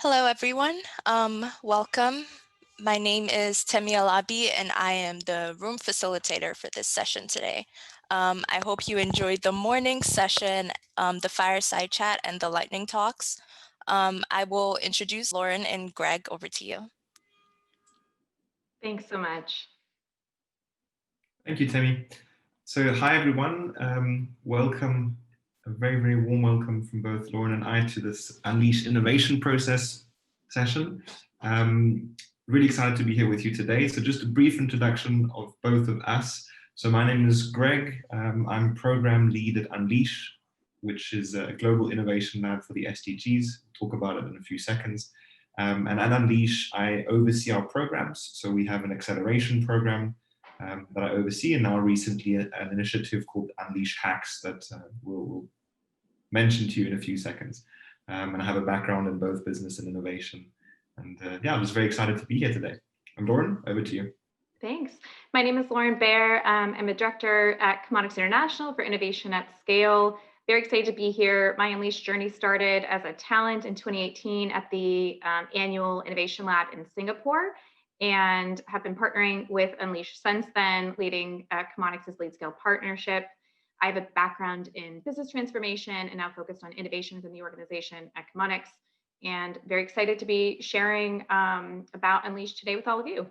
Hello, everyone. Welcome. My name is Temi Alabi, and I am the room facilitator for this session today. I hope you enjoyed the morning session, the fireside chat, and the lightning talks. I will introduce Lauren and Greg. Over to you. Thanks so much. Thank you, Temi. So hi, everyone. Welcome. A very, very warm welcome from both Lauren and I to this Unleash Innovation Process session. Really excited to be here with you today. So just a brief introduction of both of us. So my name is Greg. I'm program lead at Unleash, which is a global innovation lab for the SDGs. We'll talk about it in a few seconds. And at Unleash, I oversee our programs. So we have an acceleration program that I oversee, and now recently an initiative called Unleash Hacks that we'll mention to you in a few seconds. And I have a background in both business and innovation. And yeah, I'm just very excited to be here today. And Lauren, over to you. Thanks. My name is Lauren Baer. I'm a director at Chemonics International for Innovation at Scale. Very excited to be here. My Unleash journey started as a talent in 2018 at the annual Innovation Lab in Singapore, and have been partnering with Unleash since then, leading Chemonics' lead scale partnership. I have a background in business transformation and now focused on innovation within the organization at Chemonics, and very excited to be sharing about Unleash today with all of you.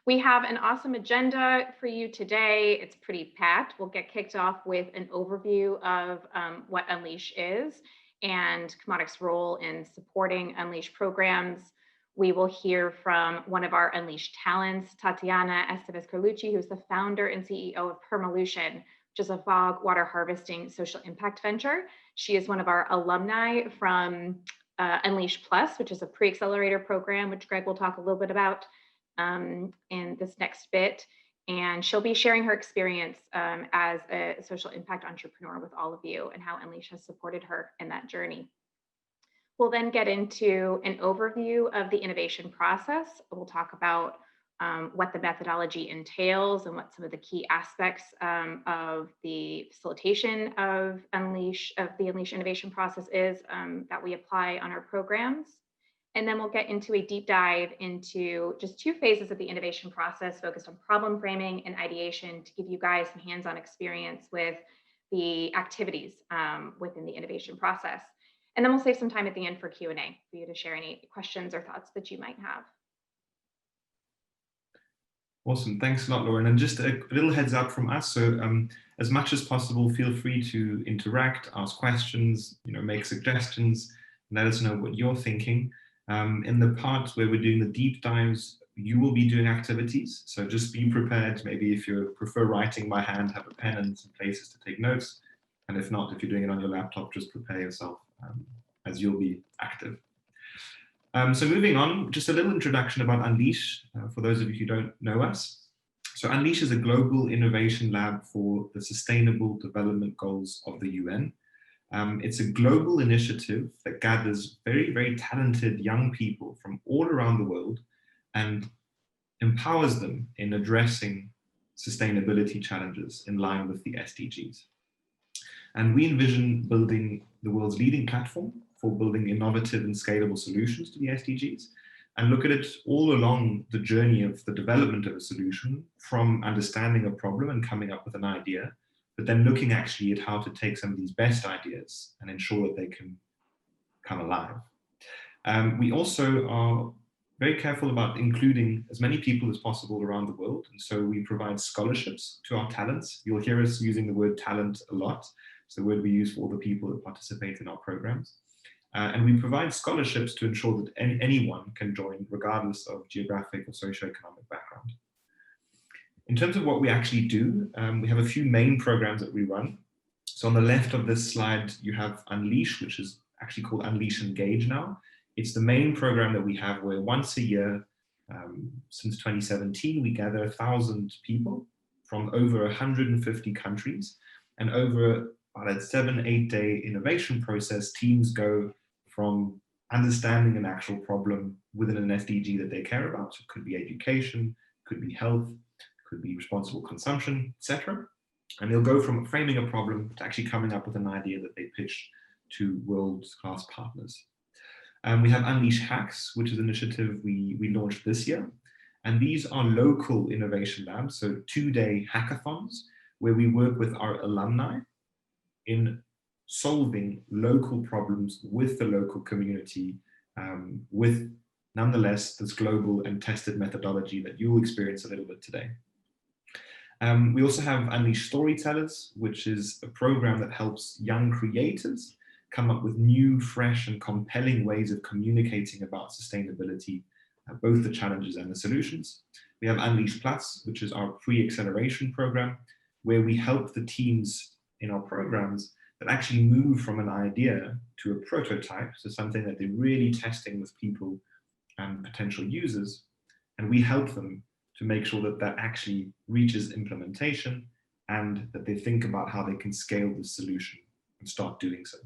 We have an awesome agenda for you today. It's pretty packed. We'll get kicked off with an overview of what Unleash is and Chemonics' role in supporting Unleash programs. We will hear from one of our Unleash talents, Tatiana Estevez-Carlucci, who's the founder and CEO of Permalution, which is a fog water harvesting social impact venture. She is one of our alumni from Unleash Plus, which is a pre-accelerator program, which Greg will talk a little bit about in this next bit. And she'll be sharing her experience as a social impact entrepreneur with all of you and how Unleash has supported her in that journey. We'll then get into an overview of the innovation process. We'll talk about what the methodology entails and what some of the key aspects of the facilitation of the Unleash innovation process is that we apply on our programs. And then we'll get into a deep dive into just two phases of the innovation process focused on problem framing and ideation to give you guys some hands-on experience with the activities within the innovation process. And then we'll save some time at the end for Q&A for you to share any questions or thoughts that you might have. Awesome, thanks a lot, Lauren. And just a little heads up from us. So as much as possible, feel free to interact, ask questions, make suggestions, let us know what you're thinking. In the part where we're doing the deep dives, you will be doing activities. So just be prepared. Maybe if you prefer writing by hand, have a pen and some places to take notes. And if not, if you're doing it on your laptop, just prepare yourself as you'll be active. So moving on, just a little introduction about Unleash for those of you who don't know us. So Unleash is a global innovation lab for the Sustainable Development Goals of the UN. It's a global initiative that gathers very, very talented young people from all around the world and empowers them in addressing sustainability challenges in line with the SDGs. And we envision building the world's leading platform for building innovative and scalable solutions to the SDGs, and look at it all along the journey of the development of a solution, from understanding a problem and coming up with an idea, but then looking actually at how to take some of these best ideas and ensure that they can come alive. We also are very careful about including as many people as possible around the world. And so we provide scholarships to our talents. You'll hear us using the word talent a lot. It's the word we use for all the people that participate in our programs. And we provide scholarships to ensure that anyone can join, regardless of geographic or socioeconomic background. In terms of what we actually do, we have a few main programs that we run. So on the left of this slide, you have Unleash, which is actually called Unleash Engage now. It's the main program that we have where once a year, since 2017, we gather 1,000 people from over 150 countries, and over about a 7-8 day innovation process, teams go from understanding an actual problem within an SDG that they care about. So it could be education, could be health, could be responsible consumption, etc. And they'll go from framing a problem to actually coming up with an idea that they pitch to world-class partners. We have Unleash Hacks, which is an initiative we launched this year. And these are local innovation labs, so 2-day hackathons, where we work with our alumni in solving local problems with the local community, with nonetheless this global and tested methodology that you'll experience a little bit today. We also have Unleash Storytellers, which is a program that helps young creators come up with new, fresh, and compelling ways of communicating about sustainability, both the challenges and the solutions. We have Unleash Plus, which is our pre-acceleration program, where we help the teams in our programs that actually move from an idea to a prototype, so something that they're really testing with people and potential users, and we help them to make sure that that actually reaches implementation and that they think about how they can scale the solution and start doing so.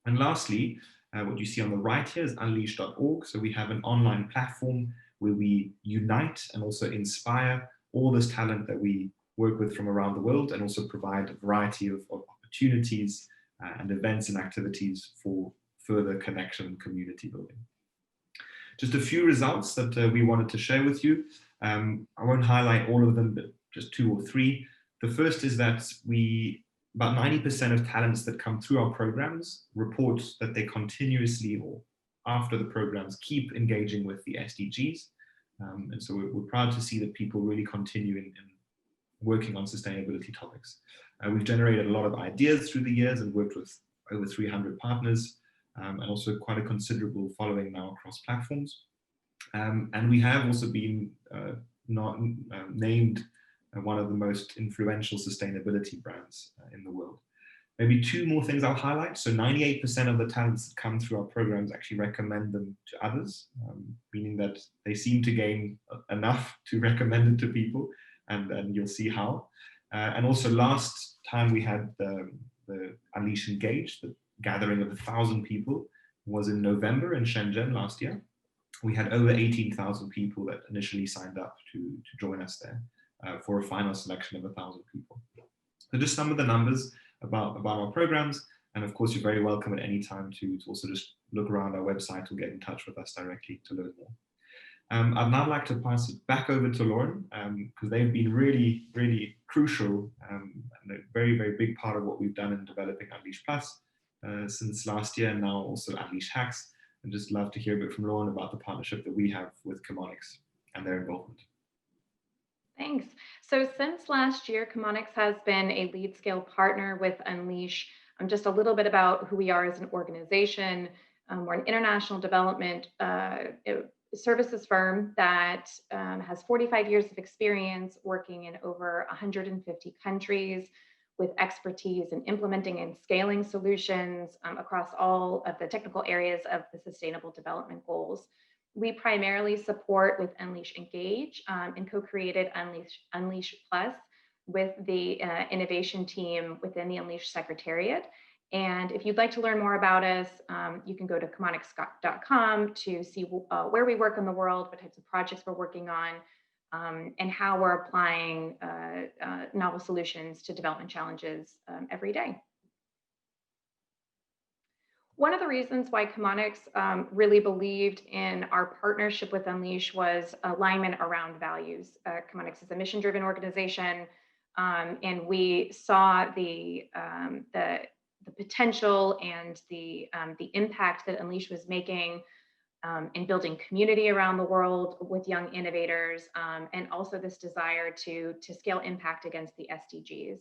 And lastly, what you see on the right here is unleash.org. So we have an online platform where we unite and also inspire all this talent that we work with from around the world, and also provide a variety of opportunities and events and activities for further connection and community building. Just a few results that we wanted to share with you. I won't highlight all of them, but just 2 or 3. The first is that about 90% of talents that come through our programs report that they continuously, or after the programs, keep engaging with the SDGs. And so we're proud to see that people really continue in working on sustainability topics. We've generated a lot of ideas through the years and worked with over 300 partners, and also quite a considerable following now across platforms. And we have also been named one of the most influential sustainability brands in the world. Maybe 2 more things I'll highlight. So 98% of the talents that come through our programs actually recommend them to others, meaning that they seem to gain enough to recommend it to people, and you'll see how. And also last time we had the Unleash Engage, the gathering of 1,000 people, was in November in Shenzhen last year. We had over 18,000 people that initially signed up to join us there for a final selection of 1,000 people. So just some of the numbers about our programs, and of course you're very welcome at any time to also just look around our website or get in touch with us directly to learn more. I'd now like to pass it back over to Lauren, because they've been really, really crucial and a very, very big part of what we've done in developing Unleash Plus since last year, and now also Unleash Hacks. And just love to hear a bit from Lauren about the partnership that we have with Chemonics and their involvement. Thanks. So since last year, Chemonics has been a lead scale partner with Unleash. Just a little bit about who we are as an organization. We're an international development services firm that has 45 years of experience working in over 150 countries, with expertise in implementing and scaling solutions across all of the technical areas of the Sustainable Development Goals. We primarily support with Unleash Engage and co-created Unleash Plus with the innovation team within the Unleash Secretariat. And if you'd like to learn more about us, you can go to chemonics.com to see where we work in the world, what types of projects we're working on, and how we're applying novel solutions to development challenges every day. One of the reasons why Chemonics really believed in our partnership with Unleash was alignment around values. Chemonics is a mission-driven organization, and we saw the potential and the impact that Unleash was making in building community around the world with young innovators, and also this desire to scale impact against the SDGs.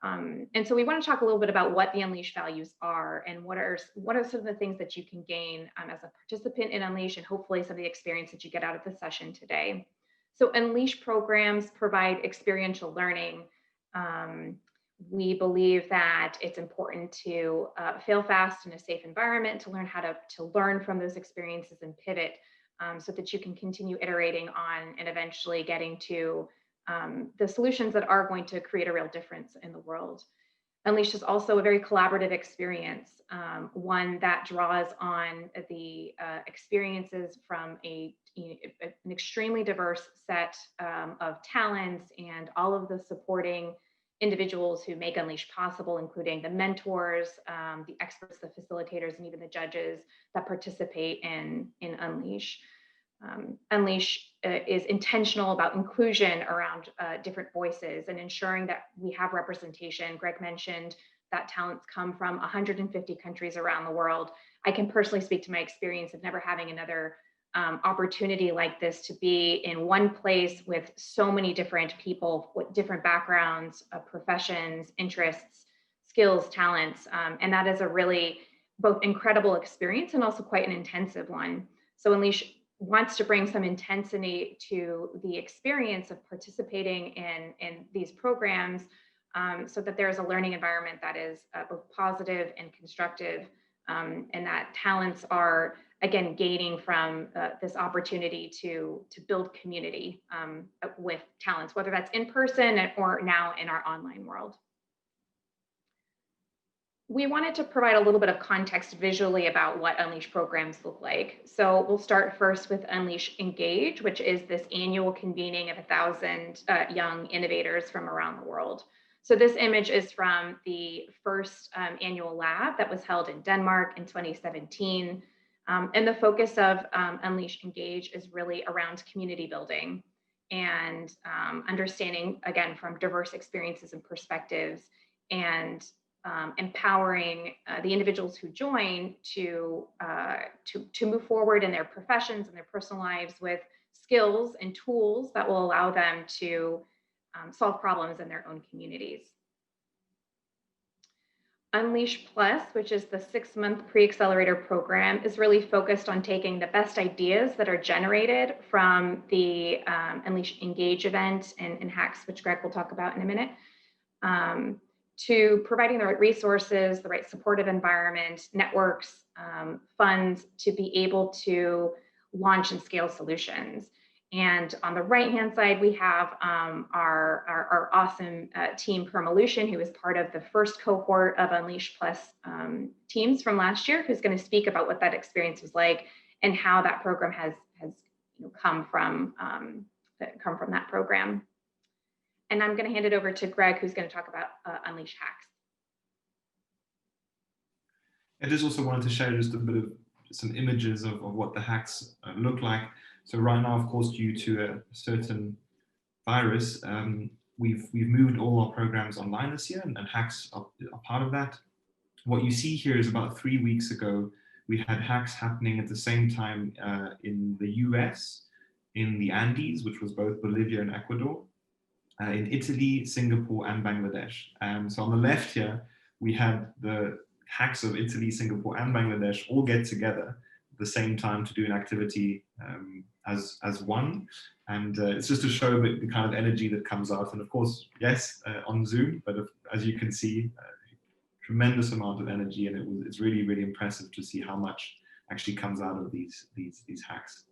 And so we want to talk a little bit about what the Unleash values are, and what are some of the things that you can gain as a participant in Unleash, and hopefully some of the experience that you get out of the session today. So Unleash programs provide experiential learning. We believe that it's important to fail fast in a safe environment, to learn how to learn from those experiences and pivot, so that you can continue iterating on and eventually getting to the solutions that are going to create a real difference in the world. Unleash is also a very collaborative experience, one that draws on the experiences from an extremely diverse set of talents and all of the supporting individuals who make Unleash possible, including the mentors, the experts, the facilitators, and even the judges that participate in Unleash. Unleash is intentional about inclusion around different voices and ensuring that we have representation. Greg mentioned that talents come from 150 countries around the world. I can personally speak to my experience of never having another opportunity like this, to be in one place with so many different people with different backgrounds, professions, interests, skills, talents. And that is a really both incredible experience and also quite an intensive one. So Unleash wants to bring some intensity to the experience of participating in these programs, so that there is a learning environment that is both positive and constructive, and that talents are, again, gaining from this opportunity to build community with talents, whether that's in person or now in our online world. We wanted to provide a little bit of context visually about what Unleash programs look like. So we'll start first with Unleash Engage, which is this annual convening of 1,000 young innovators from around the world. So this image is from the first annual lab that was held in Denmark in 2017. And the focus of Unleash Engage is really around community building and understanding, again, from diverse experiences and perspectives, and empowering the individuals who join to move forward in their professions and their personal lives with skills and tools that will allow them to solve problems in their own communities. Unleash Plus, which is the 6-month pre-accelerator program, is really focused on taking the best ideas that are generated from the Unleash Engage event and hacks, which Greg will talk about in a minute, to providing the right resources, the right supportive environment, networks, funds to be able to launch and scale solutions. And on the right-hand side, we have our awesome team Permolution, who is part of the first cohort of Unleash Plus teams from last year, who's going to speak about what that experience was like and how that program has come from that program. And I'm going to hand it over to Greg, who's going to talk about Unleash Hacks. I just also wanted to share just a bit of some images of what the hacks look like. So right now, of course, due to a certain virus, we've moved all our programs online this year, and hacks are part of that. What you see here is about 3 weeks ago, we had hacks happening at the same time in the US, in the Andes, which was both Bolivia and Ecuador, in Italy, Singapore, and Bangladesh. So on the left here, we had the hacks of Italy, Singapore, and Bangladesh all get together at the same time to do an activity as one. And it's just to show the kind of energy that comes out. And of course, yes, on Zoom, but as you can see, tremendous amount of energy, and it's really, really impressive to see how much actually comes out of these hacks.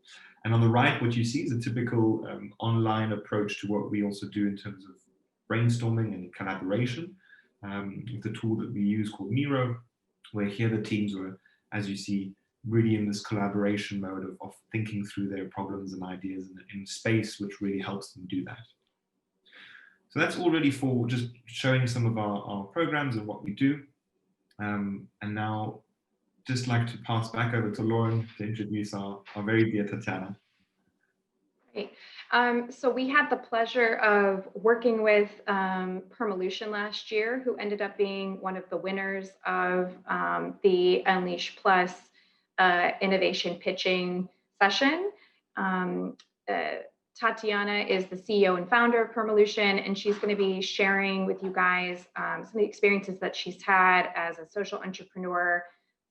And on the right, what you see is a typical online approach to what we also do in terms of brainstorming and collaboration with the tool that we use called Miro, where here the teams were, as you see, really in this collaboration mode of thinking through their problems and ideas in space, which really helps them do that. So that's all really for just showing some of our programs and what we do. And now, just like to pass back over to Lauren to introduce our very dear Tatiana. Great. So we had the pleasure of working with Permolution last year, who ended up being one of the winners of the Unleash Plus innovation pitching session. Tatiana is the CEO and founder of Permolution, and she's going to be sharing with you guys some of the experiences that she's had as a social entrepreneur,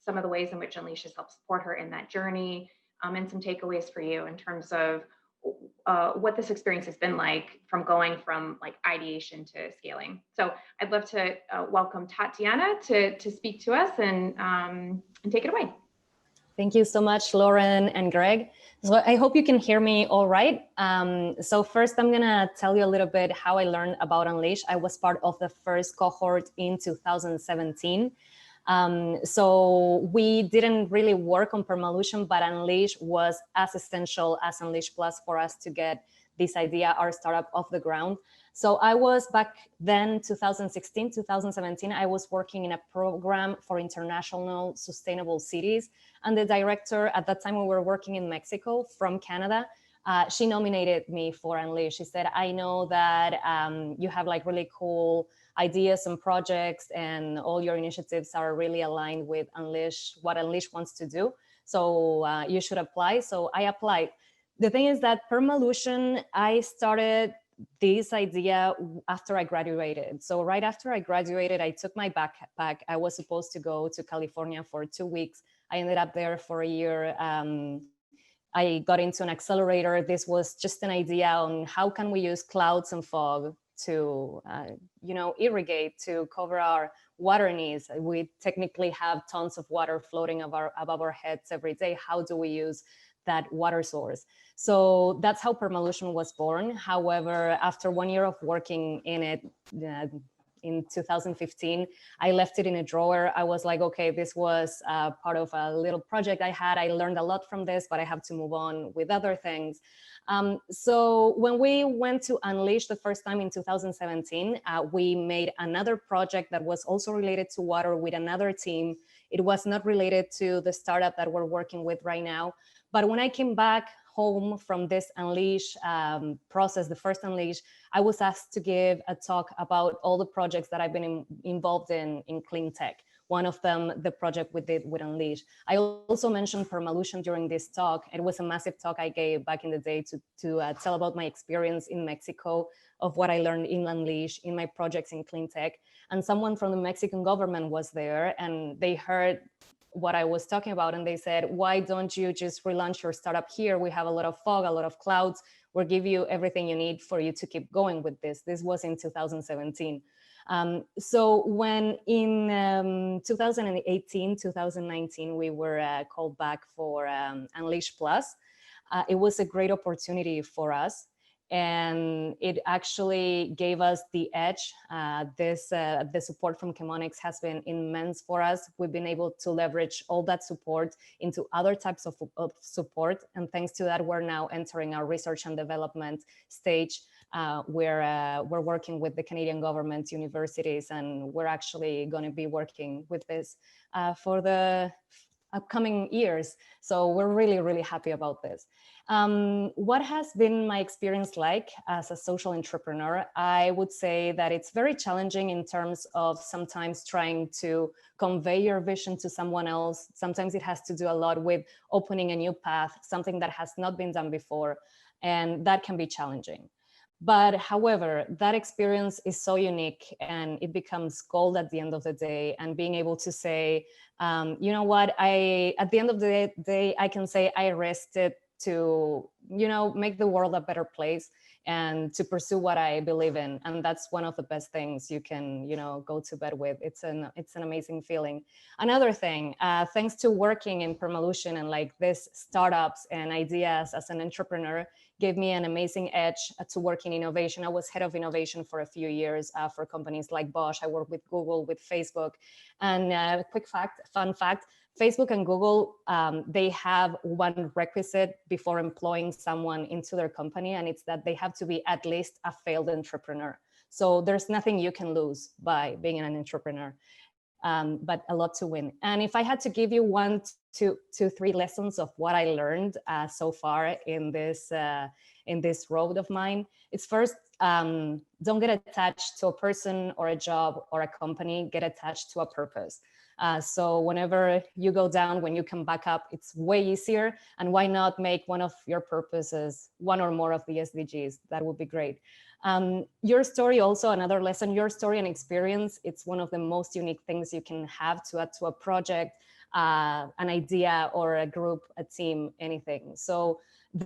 some of the ways in which Unleash has helped support her in that journey, and some takeaways for you in terms of what this experience has been like from going from like ideation to scaling. So I'd love to welcome Tatiana to speak to us and take it away. Thank you so much, Lauren and Greg. So I hope you can hear me all right. So first, I'm gonna tell you a little bit how I learned about Unleash. I was part of the first cohort in 2017. So we didn't really work on Permalution, but Unleash was as essential as Unleash Plus for us to get this idea, our startup, off the ground. So I was back then, 2016, 2017, I was working in a program for international sustainable cities. And the director at that time, we were working in Mexico from Canada. She nominated me for Unleash. She said, I know that you have like really cool ideas and projects, and all your initiatives are really aligned with Unleash, what Unleash wants to do. So you should apply. So I applied. The thing is that Permalution, I started this idea after I graduated. So right after I graduated, I took my backpack. I was supposed to go to California for 2 weeks. I ended up there for a year. I got into an accelerator. This was just an idea on how can we use clouds and fog to, irrigate, to cover our water needs. We technically have tons of water floating above our heads every day. How do we use that water source? So that's how Permalution was born. However, after 1 year of working in it, in 2015, I left it in a drawer. I was like, okay, this was part of a little project I had. I learned a lot from this, but I have to move on with other things. So when we went to Unleash the first time in 2017, we made another project that was also related to water with another team. It was not related to the startup that we're working with right now. But when I came back home from this Unleash process, the first Unleash, I was asked to give a talk about all the projects that I've been involved in clean tech. One of them, the project we did with Unleash. I also mentioned Permalution during this talk. It was a massive talk I gave back in the day to tell about my experience in Mexico, of what I learned in Unleash, in my projects in clean tech. And someone from the Mexican government was there, and they heard what I was talking about, and they said, why don't you just relaunch your startup here? We have a lot of fog, a lot of clouds. We'll give you everything you need for you to keep going with this. This was in 2017. So when in 2018, 2019, we were called back for Unleash Plus, it was a great opportunity for us. And it actually gave us the edge. The support from Chemonics has been immense for us. We've been able to leverage all that support into other types of support. And thanks to that, we're now entering our research and development stage, where we're working with the Canadian government, universities, and we're actually going to be working with this for the upcoming years. So we're really, really happy about this. What has been my experience like as a social entrepreneur? I would say that it's very challenging in terms of sometimes trying to convey your vision to someone else. Sometimes it has to do a lot with opening a new path, something that has not been done before, and that can be challenging. But however, that experience is so unique, and it becomes gold at the end of the day. And being able to say, you know what, at the end of the day, I can say I rested to, make the world a better place and to pursue what I believe in. And that's one of the best things you can, go to bed with. It's an amazing feeling. Another thing, thanks to working in Permalution and like this startups and ideas as an entrepreneur, gave me an amazing edge to work in innovation. I was head of innovation for a few years for companies like Bosch. I worked with Google, with Facebook. And fun fact, Facebook and Google, they have one requisite before employing someone into their company, and it's that they have to be at least a failed entrepreneur. So there's nothing you can lose by being an entrepreneur, but a lot to win. And if I had to give you 1, 2, 3 lessons of what I learned so far in this road of mine, it's first, don't get attached to a person or a job or a company. Get attached to a purpose. So whenever you go down, when you come back up, it's way easier. And why not make one of your purposes one or more of the SDGs? That would be great. Your story, also another lesson, your story and experience, it's one of the most unique things you can have to add to a project, an idea, or a group, a team, anything. So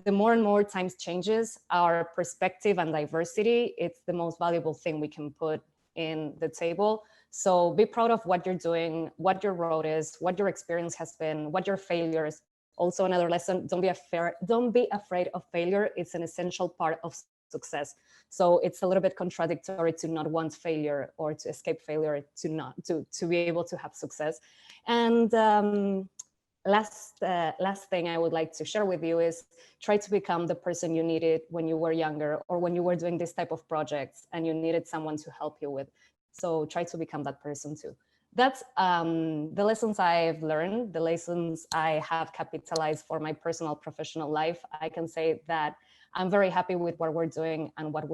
the more and more times changes, our perspective and diversity, it's the most valuable thing we can put in the table. So be proud of what you're doing, what your road is, what your experience has been, what your failures. Also another lesson, don't be afraid of failure. It's an essential part of success. So it's a little bit contradictory to not want failure or to escape failure to be able to have success. And last thing I would like to share with you is try to become the person you needed when you were younger or when you were doing this type of projects and you needed someone to help you with. So try to become that person too. That's the lessons I've learned, the lessons I have capitalized for my personal professional life. I can say that I'm very happy with what we're doing and what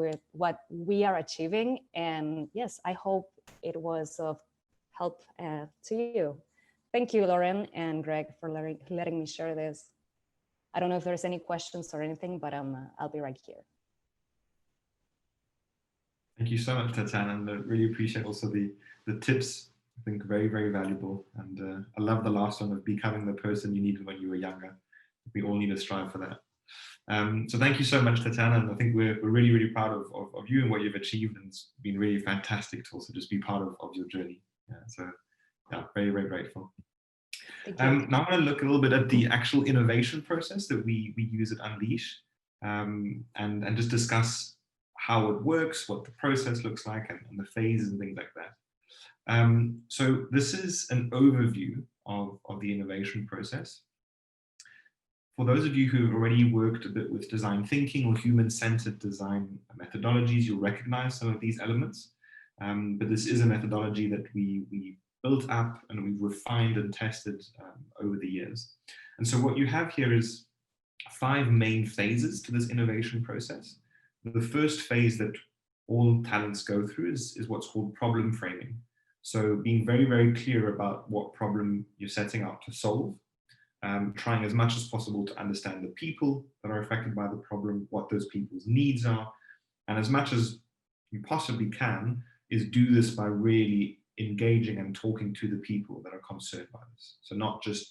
we are achieving. And yes, I hope it was of help to you. Thank you, Lauren and Greg, for letting me share this. I don't know if there's any questions or anything, but I'll be right here. Thank you so much, Tatiana, and I really appreciate also the tips. I think very, very valuable. And I love the last one of becoming the person you needed when you were younger. We all need to strive for that. So thank you so much, Tatiana. And I think we're really, really proud of you and what you've achieved. And it's been really fantastic to also just be part of your journey. So yeah, very, very grateful. Now I'm going to look a little bit at the actual innovation process that we use at Unleash, and just discuss how it works, what the process looks like, and the phases and things like that. So this is an overview of the innovation process. For those of you who have already worked a bit with design thinking or human-centered design methodologies, you'll recognize some of these elements. But this is a methodology that we built up and we've refined and tested over the years. And so what you have here is 5 main phases to this innovation process. The first phase that all talents go through is what's called problem framing. So being very, very clear about what problem you're setting out to solve, trying as much as possible to understand the people that are affected by the problem, what those people's needs are, and as much as you possibly can, is do this by really engaging and talking to the people that are concerned by this. So not just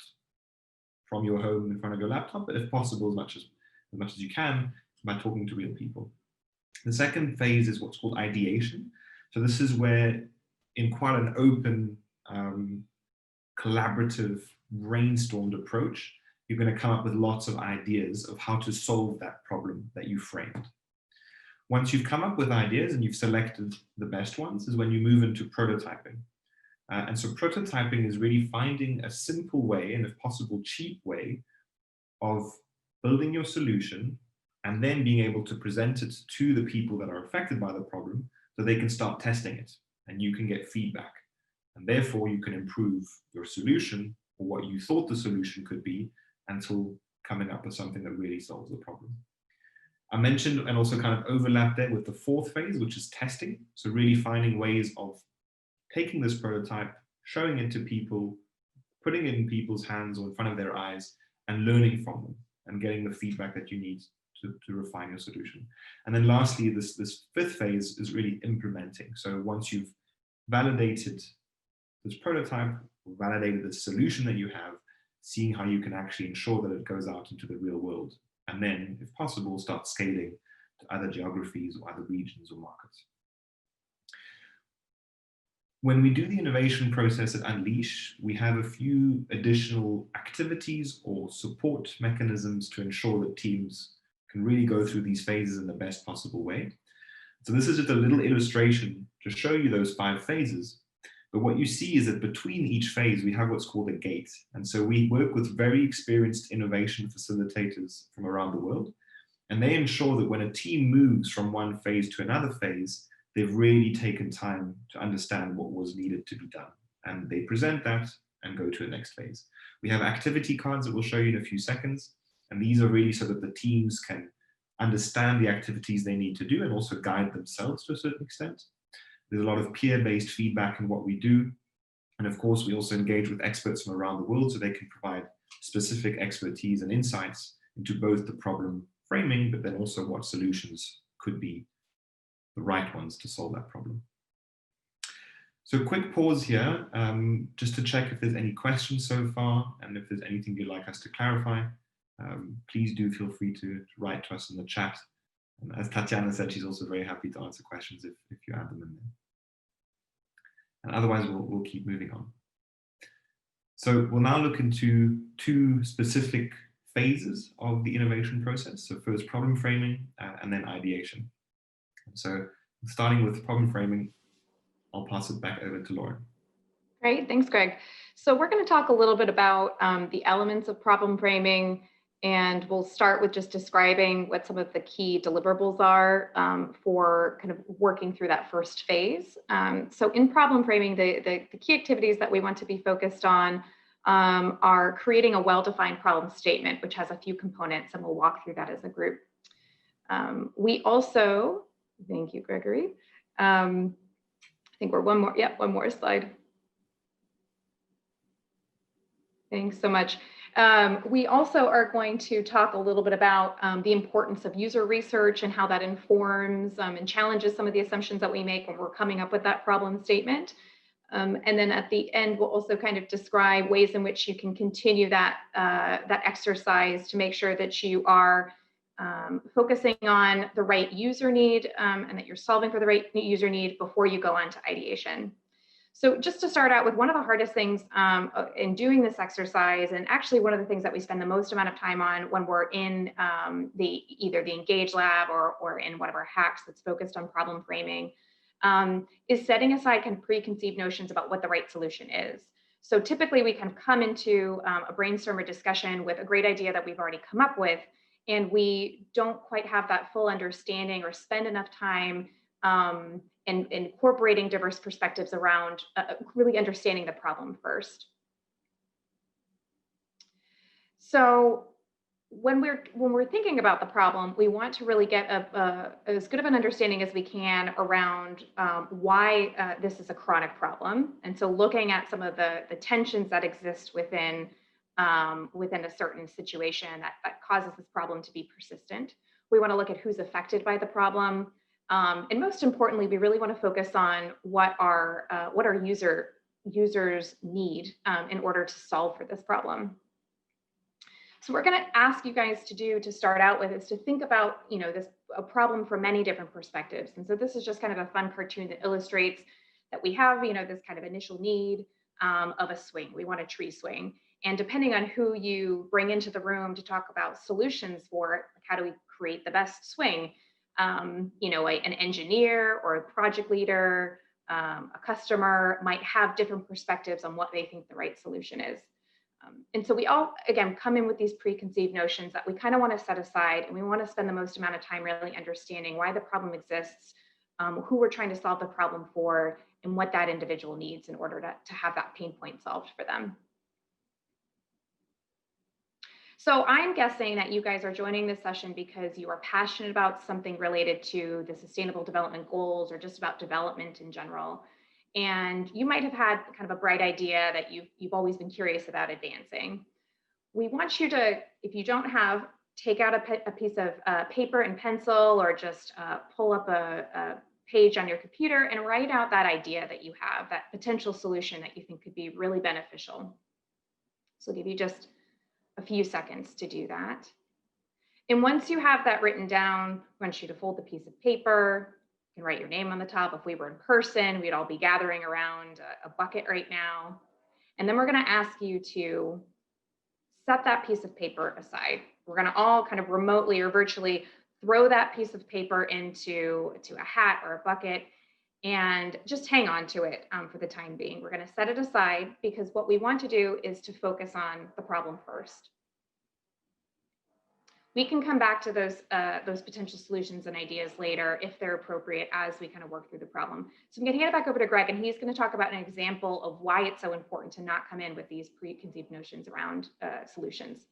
from your home in front of your laptop, but if possible, as much as you can, by talking to real people. The second phase is what's called ideation. So this is where, in quite an open, collaborative, brainstormed approach, you're going to come up with lots of ideas of how to solve that problem that you framed. Once you've come up with ideas and you've selected the best ones is when you move into prototyping. And so prototyping is really finding a simple way, and if possible, cheap way of building your solution and then being able to present it to the people that are affected by the problem so they can start testing it and you can get feedback. And therefore you can improve your solution or what you thought the solution could be until coming up with something that really solves the problem. I mentioned and also kind of overlap there with the fourth phase, which is testing. So really finding ways of taking this prototype, showing it to people, putting it in people's hands or in front of their eyes and learning from them and getting the feedback that you need to refine your solution. And then lastly, this fifth phase is really implementing. So once you've validated this prototype, or validated the solution that you have, seeing how you can actually ensure that it goes out into the real world. And then, if possible, start scaling to other geographies or other regions or markets. When we do the innovation process at Unleash, we have a few additional activities or support mechanisms to ensure that teams can really go through these phases in the best possible way. So this is just a little illustration to show you those 5 phases. But what you see is that between each phase, we have what's called a gate. And so we work with very experienced innovation facilitators from around the world. And they ensure that when a team moves from one phase to another phase, they've really taken time to understand what was needed to be done. And they present that and go to the next phase. We have activity cards that we'll show you in a few seconds. And these are really so that the teams can understand the activities they need to do and also guide themselves to a certain extent. There's a lot of peer-based feedback in what we do. And of course, we also engage with experts from around the world so they can provide specific expertise and insights into both the problem framing, but then also what solutions could be the right ones to solve that problem. So quick pause here, just to check if there's any questions so far, and if there's anything you'd like us to clarify, please do feel free to write to us in the chat. And as Tatiana said, she's also very happy to answer questions if you add them in there. And otherwise, we'll keep moving on. So we'll now look into 2 specific phases of the innovation process. So first problem framing and then ideation. So starting with problem framing, I'll pass it back over to Lauren. Great, thanks, Greg. So we're going to talk a little bit about the elements of problem framing, and we'll start with just describing what some of the key deliverables are for kind of working through that first phase. So in problem framing, the key activities that we want to be focused on are creating a well-defined problem statement, which has a few components, and we'll walk through that as a group. We also, thank you, Gregory. I think we're one more slide. Thanks so much. We also are going to talk a little bit about the importance of user research and how that informs and challenges some of the assumptions that we make when we're coming up with that problem statement. And then at the end, we'll also kind of describe ways in which you can continue that, that exercise to make sure that you are focusing on the right user need and that you're solving for the right user need before you go on to ideation. So just to start out with, one of the hardest things in doing this exercise, and actually one of the things that we spend the most amount of time on when we're in either the Engage Lab or in one of our hacks that's focused on problem framing, is setting aside kind of preconceived notions about what the right solution is. So typically we can come into a brainstorm or discussion with a great idea that we've already come up with, and we don't quite have that full understanding or spend enough time and incorporating diverse perspectives around really understanding the problem first. So when we're thinking about the problem, we want to really get as good of an understanding as we can around why this is a chronic problem. And so looking at some of the tensions that exist within a certain situation that causes this problem to be persistent. We want to look at who's affected by the problem. And most importantly, we really want to focus on what our users need in order to solve for this problem. So we're going to ask you guys to start out with is to think about, a problem from many different perspectives. And so this is just kind of a fun cartoon that illustrates that we have, this kind of initial need of a swing. We want a tree swing. And depending on who you bring into the room to talk about solutions for it, like how do we create the best swing? An engineer or a project leader, a customer might have different perspectives on what they think the right solution is. And so we all, again, come in with these preconceived notions that we kind of want to set aside, and we want to spend the most amount of time really understanding why the problem exists, who we're trying to solve the problem for, and what that individual needs in order to have that pain point solved for them. So I'm guessing that you guys are joining this session because you are passionate about something related to the Sustainable Development Goals or just about development in general. And you might have had kind of a bright idea that you've always been curious about advancing. We want you to, if you don't have, take out a piece of paper and pencil, or just pull up a page on your computer and write out that idea that you have, that potential solution that you think could be really beneficial. So I'll give you just a few seconds to do that. And once you have that written down, I want you to fold the piece of paper. You can write your name on the top. If we were in person, we'd all be gathering around a bucket right now. And then we're going to ask you to set that piece of paper aside. We're going to all kind of remotely or virtually throw that piece of paper into a hat or a bucket and just hang on to it for the time being. We're going to set it aside because what we want to do is to focus on the problem first. We can come back to those potential solutions and ideas later if they're appropriate as we kind of work through the problem. So I'm going to hand it back over to Greg, and he's going to talk about an example of why it's so important to not come in with these preconceived notions around solutions.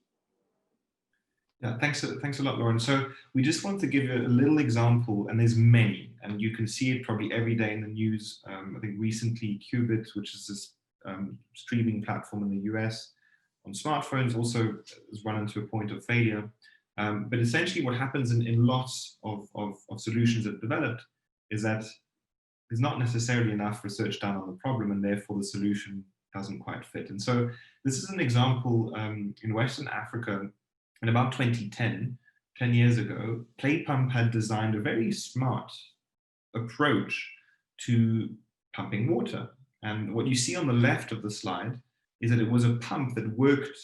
Yeah, thanks a lot, Lauren. So we just want to give you a little example, and there's many, and you can see it probably every day in the news. I think recently Qubit, which is this streaming platform in the US on smartphones, also has run into a point of failure. But essentially what happens in lots of solutions that are developed is that there's not necessarily enough research done on the problem, and therefore the solution doesn't quite fit. And so this is an example in Western Africa. In about 2010, 10 years ago, Play Pump had designed a very smart approach to pumping water. And what you see on the left of the slide is that it was a pump that worked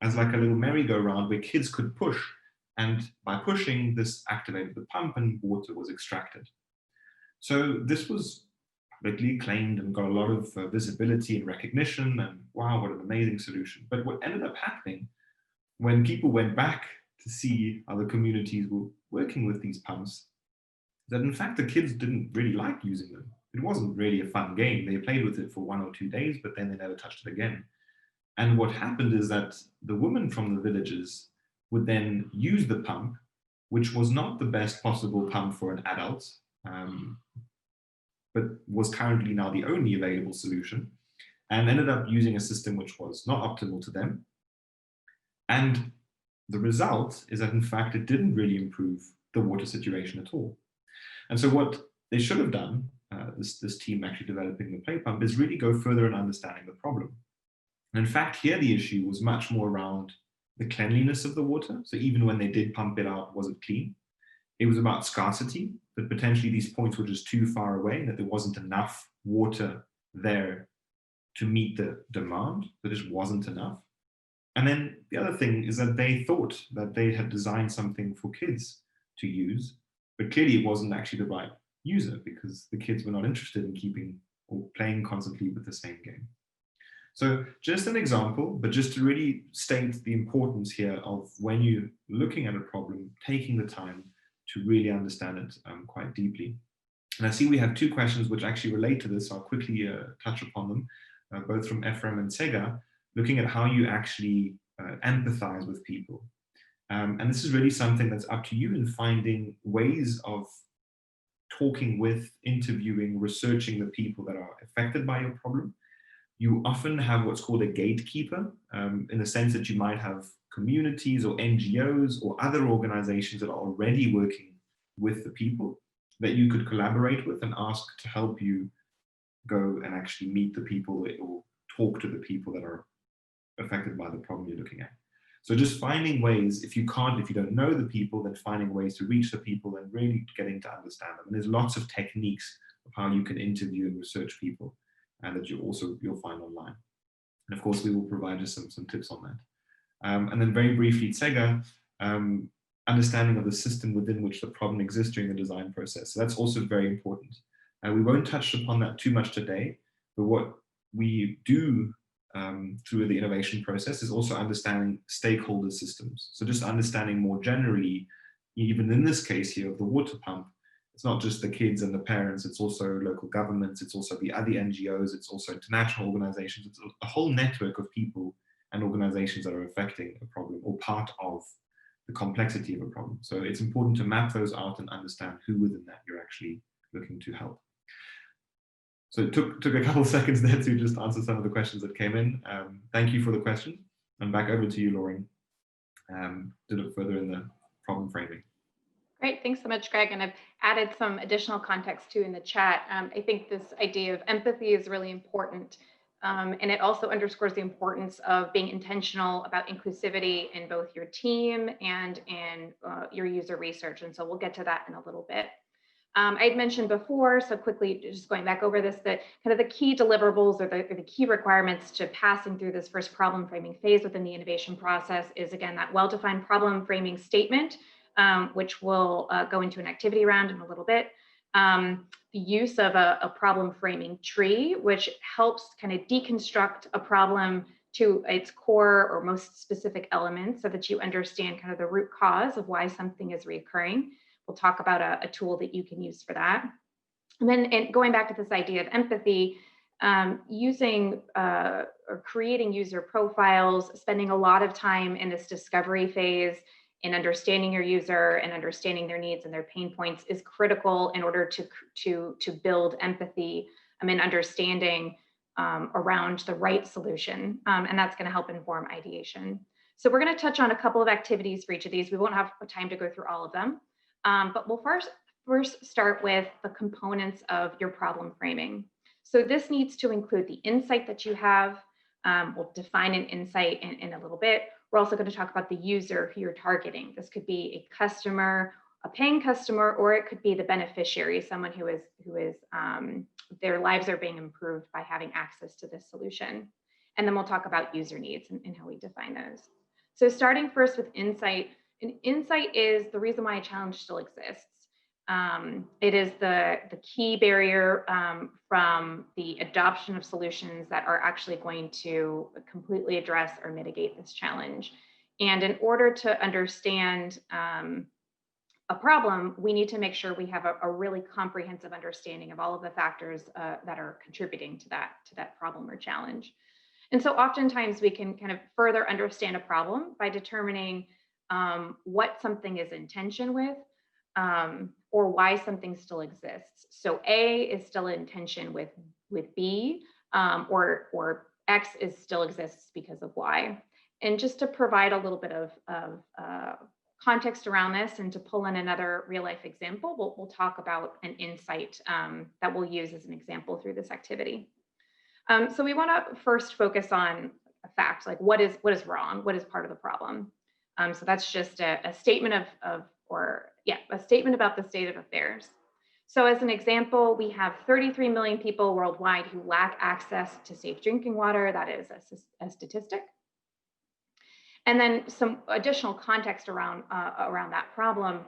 as like a little merry-go-round where kids could push. And by pushing, this activated the pump and water was extracted. So this was publicly claimed and got a lot of visibility and recognition, and wow, what an amazing solution. But what ended up happening when people went back to see how the communities were working with these pumps, that in fact the kids didn't really like using them. It wasn't really a fun game. They played with it for 1 or 2 days, but then they never touched it again. And what happened is that the women from the villages would then use the pump, which was not the best possible pump for an adult, but was currently now the only available solution, and ended up using a system which was not optimal to them. And the result is that, in fact, it didn't really improve the water situation at all. And so what they should have done, this team actually developing the play pump, is really go further in understanding the problem. And in fact, here the issue was much more around the cleanliness of the water. So even when they did pump it out, was it clean? It was about scarcity, that potentially these points were just too far away, that there wasn't enough water there to meet the demand. There just wasn't enough. And then the other thing is that they thought that they had designed something for kids to use, but clearly it wasn't actually the right user, because the kids were not interested in keeping or playing constantly with the same game. So just an example, but just to really state the importance here of when you're looking at a problem, taking the time to really understand it quite deeply. And I see we have 2 questions which actually relate to this, so I'll quickly touch upon them, both from Ephraim and Sega, looking at how you actually empathize with people. And this is really something that's up to you in finding ways of talking with, interviewing, researching the people that are affected by your problem. You often have what's called a gatekeeper, in the sense that you might have communities or NGOs or other organizations that are already working with the people that you could collaborate with and ask to help you go and actually meet the people or talk to the people that are affected by the problem you're looking at. So just finding ways, if you don't know the people, then finding ways to reach the people and really getting to understand them. And there's lots of techniques of how you can interview and research people, and that you'll find online. And of course, we will provide you some tips on that. And then very briefly, Tsega, understanding of the system within which the problem exists during the design process. So that's also very important. We won't touch upon that too much today, but what we do through the innovation process is also understanding stakeholder systems. So just understanding more generally, even in this case here of the water pump, it's not just the kids and the parents, it's also local governments, it's also the other NGOs, it's also international organizations, it's a whole network of people and organizations that are affecting a problem or part of the complexity of a problem. So it's important to map those out and understand who within that you're actually looking to help. So it took a couple of seconds there to just answer some of the questions that came in. Thank you for the question. And back over to you, Lauren, to look further in the problem framing. Great, thanks so much, Greg. And I've added some additional context too in the chat. I think this idea of empathy is really important. And it also underscores the importance of being intentional about inclusivity in both your team and in your user research. And so we'll get to that in a little bit. I had mentioned before, so quickly, just going back over this, that kind of the key deliverables or the key requirements to passing through this first problem framing phase within the innovation process is, again, that well-defined problem framing statement, which we'll go into an activity round in a little bit. The use of a problem framing tree, which helps kind of deconstruct a problem to its core or most specific elements so that you understand kind of the root cause of why something is reoccurring. We'll talk about a tool that you can use for that. And then going back to this idea of empathy, using or creating user profiles, spending a lot of time in this discovery phase in understanding your user and understanding their needs and their pain points is critical in order to build empathy and understanding around the right solution. And that's going to help inform ideation. So we're going to touch on a couple of activities for each of these. We won't have time to go through all of them. But we'll first start with the components of your problem framing. So this needs to include the insight that you have. We'll define an insight in a little bit. We're also going to talk about the user who you're targeting. This could be a customer, a paying customer, or it could be the beneficiary, someone who is their lives are being improved by having access to this solution. And then we'll talk about user needs and how we define those. So starting first with insight, and insight is the reason why a challenge still exists. It is the key barrier from the adoption of solutions that are actually going to completely address or mitigate this challenge. And in order to understand a problem, we need to make sure we have a really comprehensive understanding of all of the factors that are contributing to that problem or challenge. And so oftentimes we can kind of further understand a problem by determining what something is in tension with, or why something still exists. So A is still in tension with B, or X is still exists because of Y. And just to provide a little bit of context around this and to pull in another real life example, we'll talk about an insight that we'll use as an example through this activity. So we want to first focus on a fact, like what is wrong, what is part of the problem. So that's just a statement a statement about the state of affairs. So as an example, we have 33 million people worldwide who lack access to safe drinking water. That is a statistic. And then some additional context around that problem.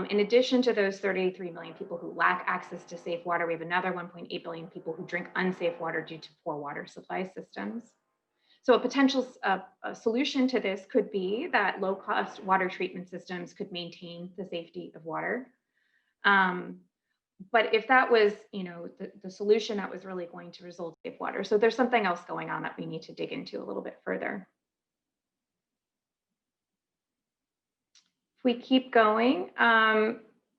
In addition to those 33 million people who lack access to safe water, we have another 1.8 billion people who drink unsafe water due to poor water supply systems. So a potential solution to this could be that low-cost water treatment systems could maintain the safety of water. But if that was, the solution, that was really going to result in safe water. So there's something else going on that we need to dig into a little bit further. If we keep going,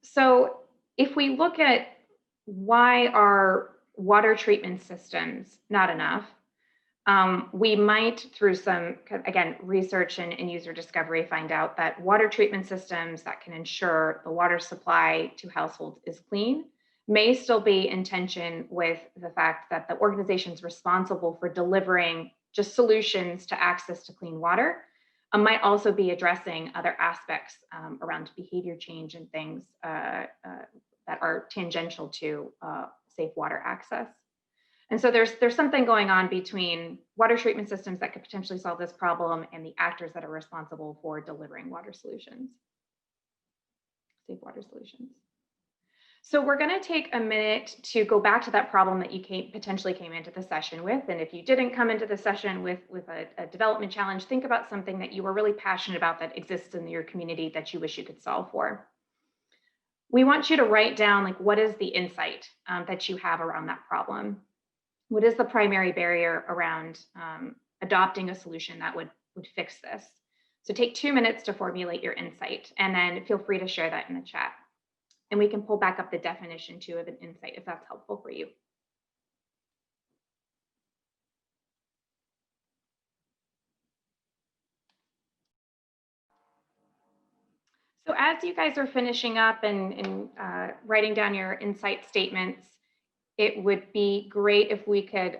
so if we look at why are water treatment systems not enough, we might, through some, again, research and user discovery, find out that water treatment systems that can ensure the water supply to households is clean may still be in tension with the fact that the organizations responsible for delivering just solutions to access to clean water might also be addressing other aspects around behavior change and things that are tangential to safe water access. And so there's something going on between water treatment systems that could potentially solve this problem and the actors that are responsible for delivering water solutions, safe water solutions. So we're going to take a minute to go back to that problem that you potentially came into the session with. And if you didn't come into the session with a development challenge, think about something that you were really passionate about that exists in your community that you wish you could solve for. We want you to write down, like, what is the insight that you have around that problem? What is the primary barrier around adopting a solution that would fix this? So take 2 minutes to formulate your insight, and then feel free to share that in the chat. And we can pull back up the definition too of an insight if that's helpful for you. So as you guys are finishing up and writing down your insight statements, it would be great if we could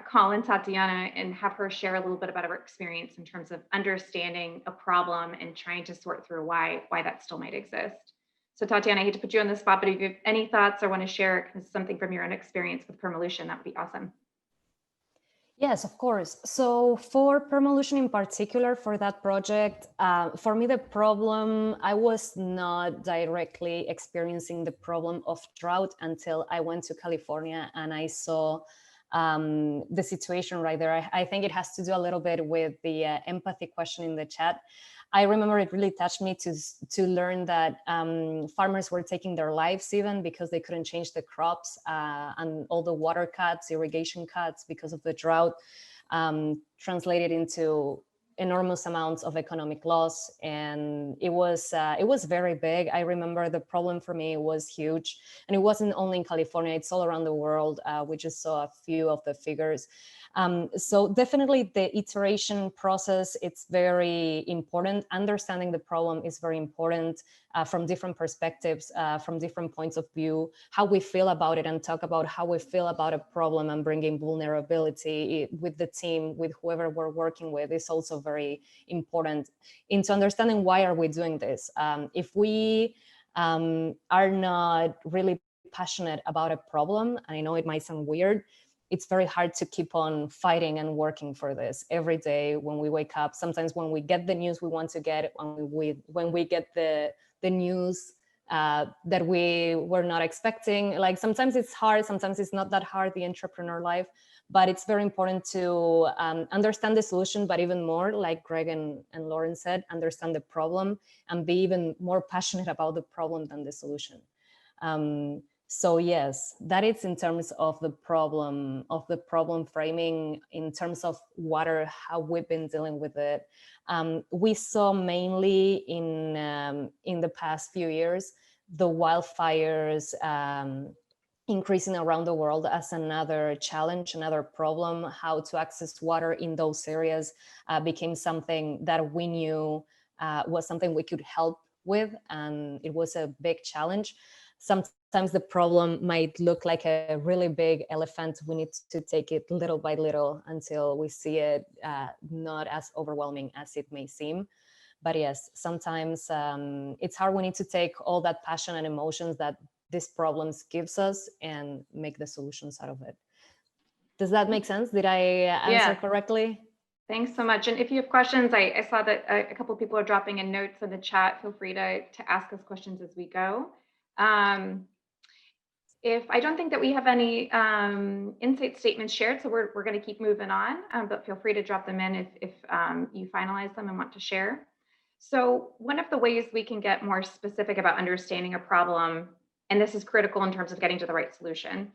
call in Tatiana and have her share a little bit about her experience in terms of understanding a problem and trying to sort through why that still might exist. So Tatiana, I hate to put you on the spot, but if you have any thoughts or want to share something from your own experience with Permalution, that would be awesome. Yes, of course. So for Permalution in particular, for that project, for me, the problem, I was not directly experiencing the problem of drought until I went to California and I saw the situation right there. I think it has to do a little bit with the empathy question in the chat. I remember it really touched me to learn that farmers were taking their lives even because they couldn't change the crops, and all the water cuts, irrigation cuts because of the drought translated into enormous amounts of economic loss. And it was very big. I remember the problem for me was huge, and it wasn't only in California, it's all around the world. We just saw a few of the figures. So definitely the iteration process, it's very important. Understanding the problem is very important from different perspectives, from different points of view, how we feel about it, and talk about how we feel about a problem and bringing vulnerability with the team, with whoever we're working with is also very important into understanding why are we doing this. If we are not really passionate about a problem, and I know it might sound weird, it's very hard to keep on fighting and working for this every day when we wake up. Sometimes when we get the news we want to get, when we get the news that we were not expecting, like sometimes it's hard, sometimes it's not that hard, the entrepreneur life, but it's very important to understand the solution, but even more, like Greg and Lauren said, understand the problem and be even more passionate about the problem than the solution. So yes, that is in terms of the problem framing, in terms of water, how we've been dealing with it. We saw mainly in the past few years, the wildfires increasing around the world as another challenge, another problem. How to access water in those areas became something that we knew was something we could help with, and it was a big challenge. Sometimes the problem might look like a really big elephant. We need to take it little by little until we see it not as overwhelming as it may seem. But yes, sometimes it's hard. We need to take all that passion and emotions that these problems gives us and make the solutions out of it. Does that make sense? Did I answer correctly? Thanks so much. And if you have questions, I saw that a couple of people are dropping in notes in the chat. Feel free to ask us questions as we go. If I don't think that we have any insight statements shared, so we're going to keep moving on, but feel free to drop them in if you finalize them and want to share. So one of the ways we can get more specific about understanding a problem, and this is critical in terms of getting to the right solution,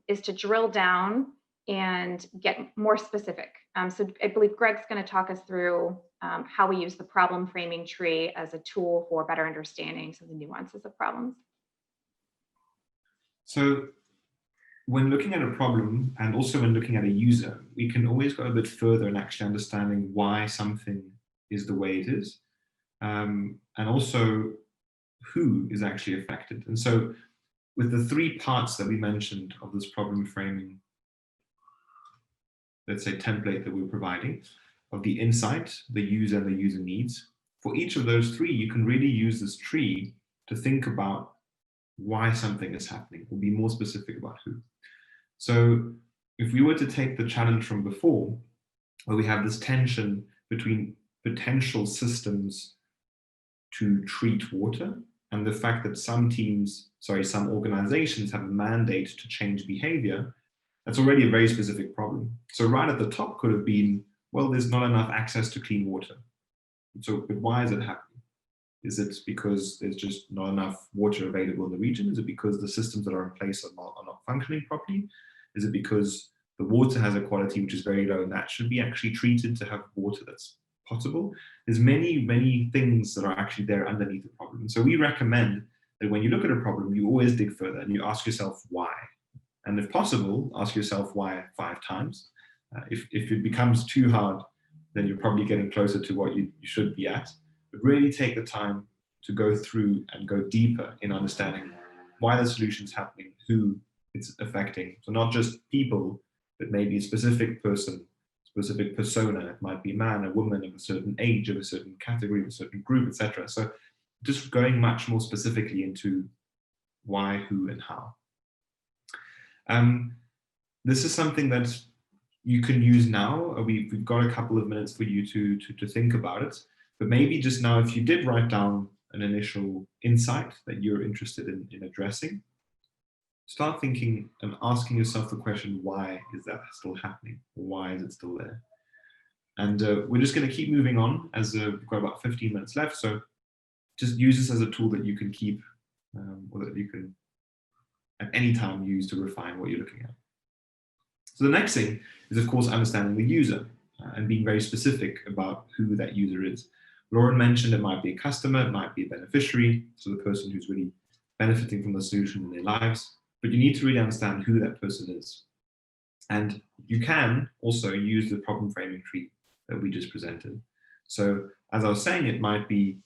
is to drill down and get more specific. So I believe Greg's going to talk us through how we use the problem framing tree as a tool for better understanding some of the nuances of problems. So when looking at a problem, and also when looking at a user, we can always go a bit further in actually understanding why something is the way it is, and also who is actually affected. And so with the three parts that we mentioned of this problem framing, let's say, template that we're providing, of the insight, the user, and the user needs, for each of those three, you can really use this tree to think about why something is happening, or be more specific about who. So if we were to take the challenge from before, where we have this tension between potential systems to treat water and the fact that some organizations have a mandate to change behavior, that's already a very specific problem. So right at the top could have been, well, there's not enough access to clean water. So, but why is it happening? Is it because there's just not enough water available in the region? Is it because the systems that are in place are not functioning properly? Is it because the water has a quality which is very low and that should be actually treated to have water that's potable? There's many, many things that are actually there underneath the problem. And so we recommend that when you look at a problem, you always dig further and you ask yourself why. And if possible, ask yourself why 5 times. If it becomes too hard, then you're probably getting closer to what you should be at. But really take the time to go through and go deeper in understanding why the solution's happening, who it's affecting. So not just people, but maybe a specific person, specific persona. It might be a man, a woman of a certain age, of a certain category, of a certain group, etc. So just going much more specifically into why, who, and how. This is something that you can use now. We've got a couple of minutes for you to think about it. But maybe just now, if you did write down an initial insight that you're interested in addressing, start thinking and asking yourself the question, why is that still happening? Or why is it still there? And we're just going to keep moving on, as we've got about 15 minutes left. So just use this as a tool that you can keep, or that you can at any time use to refine what you're looking at. So the next thing is, of course, understanding the user and being very specific about who that user is. Lauren mentioned it might be a customer, it might be a beneficiary, so the person who's really benefiting from the solution in their lives, but you need to really understand who that person is. And you can also use the problem framing tree that we just presented. So as I was saying, it might be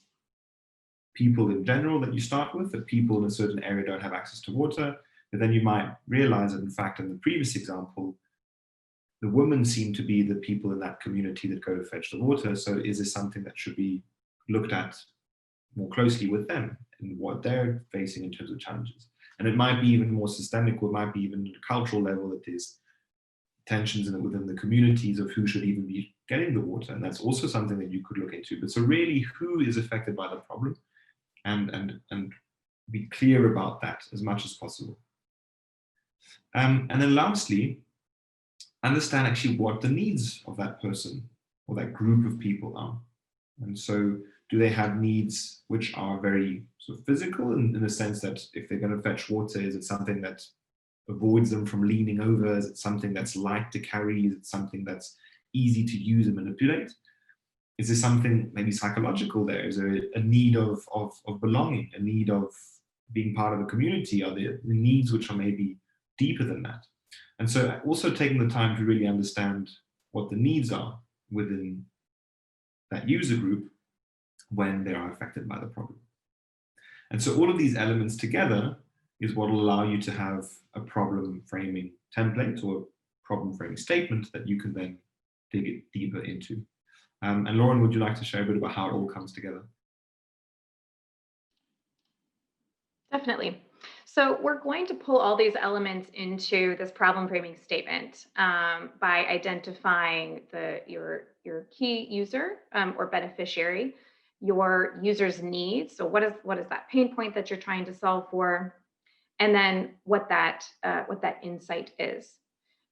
people in general that you start with, that people in a certain area don't have access to water, but then you might realize that, in fact, in the previous example, the women seem to be the people in that community that go to fetch the water. So is this something that should be looked at more closely with them and what they're facing in terms of challenges? And it might be even more systemic, or it might be even at a cultural level. It is tensions within the communities of who should even be getting the water. And that's also something that you could look into. But so really, who is affected by the problem, and be clear about that as much as possible. And then lastly, understand actually what the needs of that person or that group of people are. And so do they have needs which are very sort of physical in the sense that if they're going to fetch water, is it something that avoids them from leaning over? Is it something that's light to carry? Is it something that's easy to use and manipulate? Is there something maybe psychological there? Is there a need of belonging, a need of being part of a community? Are there needs which are maybe deeper than that? And so also taking the time to really understand what the needs are within that user group when they are affected by the problem. And so all of these elements together is what will allow you to have a problem framing template or a problem framing statement that you can then dig it deeper into. And Lauren, would you like to share a bit about how it all comes together? Definitely. So we're going to pull all these elements into this problem framing statement by identifying your key user or beneficiary, your user's needs. So what is that pain point that you're trying to solve for, and then what that insight is.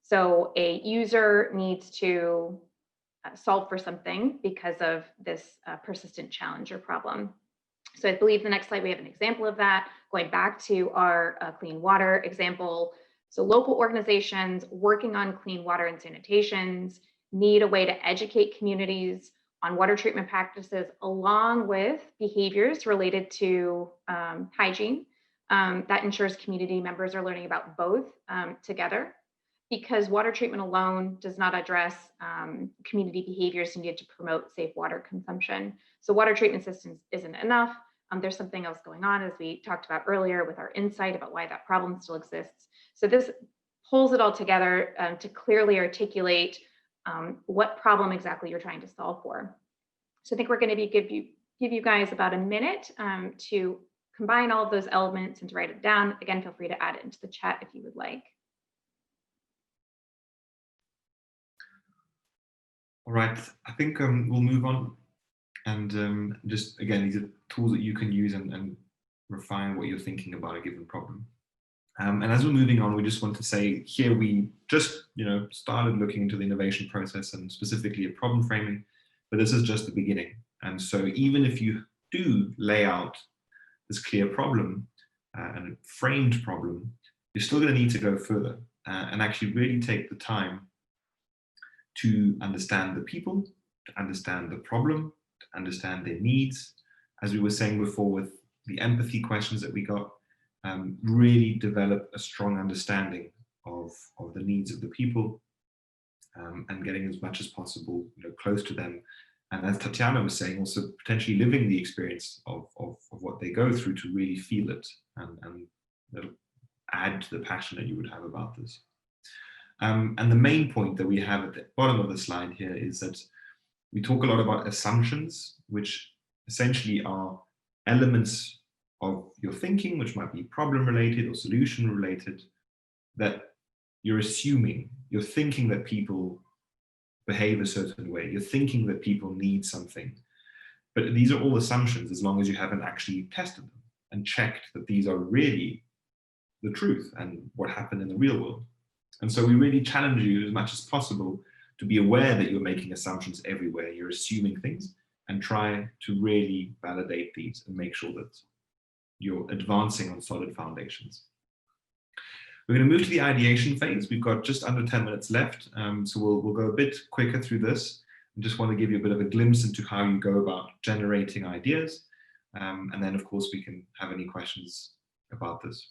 So a user needs to solve for something because of this persistent challenge or problem. So I believe the next slide, we have an example of that, going back to our clean water example. So local organizations working on clean water and sanitations need a way to educate communities on water treatment practices along with behaviors related to hygiene. That ensures community members are learning about both together, because water treatment alone does not address community behaviors needed to promote safe water consumption. So water treatment systems isn't enough. There's something else going on, as we talked about earlier with our insight about why that problem still exists. So this pulls it all together to clearly articulate what problem exactly you're trying to solve for. So I think we're going to give you guys about a minute to combine all of those elements and to write it down. Again, feel free to add it into the chat if you would like. All right, I think we'll move on. And just, again, these are tools that you can use and refine what you're thinking about a given problem. And as we're moving on, we just want to say here we just started looking into the innovation process and specifically at problem framing, but this is just the beginning. And so even if you do lay out this clear problem and a framed problem, you're still going to need to go further and actually really take the time to understand the people, to understand the problem, to understand their needs. As we were saying before with the empathy questions that we got, really develop a strong understanding of the needs of the people and getting as much as possible close to them. And as Tatiana was saying, also potentially living the experience of what they go through to really feel it and add to the passion that you would have about this. And the main point that we have at the bottom of the slide here is that we talk a lot about assumptions, which essentially are elements of your thinking, which might be problem related or solution related, that you're assuming, you're thinking that people behave a certain way, you're thinking that people need something. But these are all assumptions as long as you haven't actually tested them and checked that these are really the truth and what happened in the real world. And so we really challenge you as much as possible to be aware that you're making assumptions everywhere, you're assuming things, and try to really validate these and make sure that you're advancing on solid foundations. We're going to move to the ideation phase. We've got just under 10 minutes left, so we'll go a bit quicker through this. I just want to give you a bit of a glimpse into how you go about generating ideas. And then, of course, we can have any questions about this.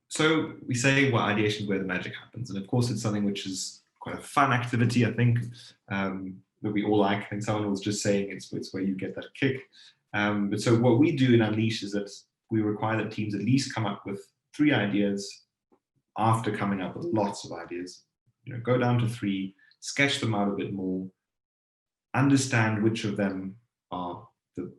So we say, well, ideation is where the magic happens. And of course, it's something which is quite a fun activity, I think, that we all like. I think someone was just saying it's where you get that kick. But so what we do in Unleash is that we require that teams at least come up with 3 ideas after coming up with lots of ideas. Go down to 3, sketch them out a bit more, understand which of them are the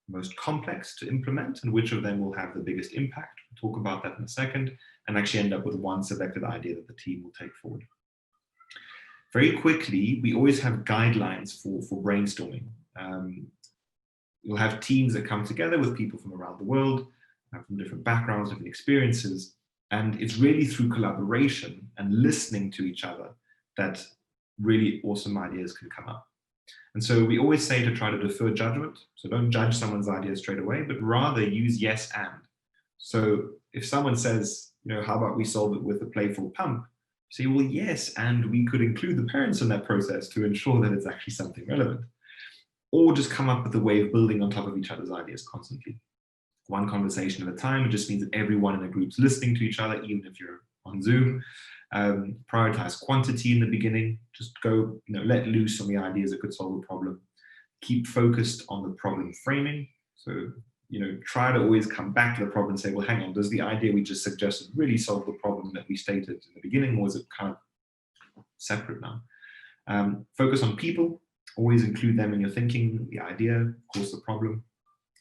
most complex to implement and which of them will have the biggest impact. We'll talk about that in a second, and actually end up with one selected idea that the team will take forward. Very quickly, we always have guidelines for brainstorming. You'll have teams that come together with people from around the world, from different backgrounds, different experiences, and it's really through collaboration and listening to each other that really awesome ideas can come up. And so we always say to try to defer judgment. So don't judge someone's idea straight away, but rather use yes and. So if someone says, how about we solve it with a playful pump? Say, well, yes, and we could include the parents in that process to ensure that it's actually something relevant. Or just come up with a way of building on top of each other's ideas constantly. One conversation at a time. It just means that everyone in the group's listening to each other, even if you're on Zoom. Prioritize quantity in the beginning. Just go, let loose on the ideas that could solve a problem. Keep focused on the problem framing. So, try to always come back to the problem and say, well, hang on, does the idea we just suggested really solve the problem that we stated in the beginning, or is it kind of separate now? Focus on people. Always include them in your thinking, the idea, of course, the problem.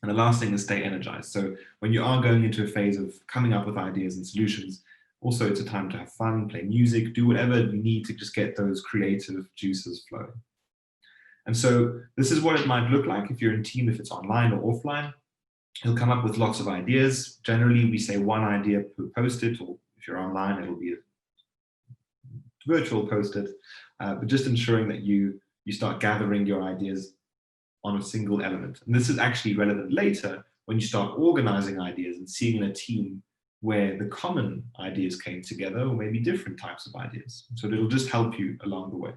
And the last thing is stay energized. So when you are going into a phase of coming up with ideas and solutions, also it's a time to have fun, play music, do whatever you need to just get those creative juices flowing. And so this is what it might look like if you're in a team, if it's online or offline. You'll come up with lots of ideas. Generally, we say one idea per post-it, or if you're online, it'll be a virtual post-it, but just ensuring that you start gathering your ideas on a single element. And this is actually relevant later when you start organizing ideas and seeing in a team where the common ideas came together, or maybe different types of ideas. So it'll just help you along the way.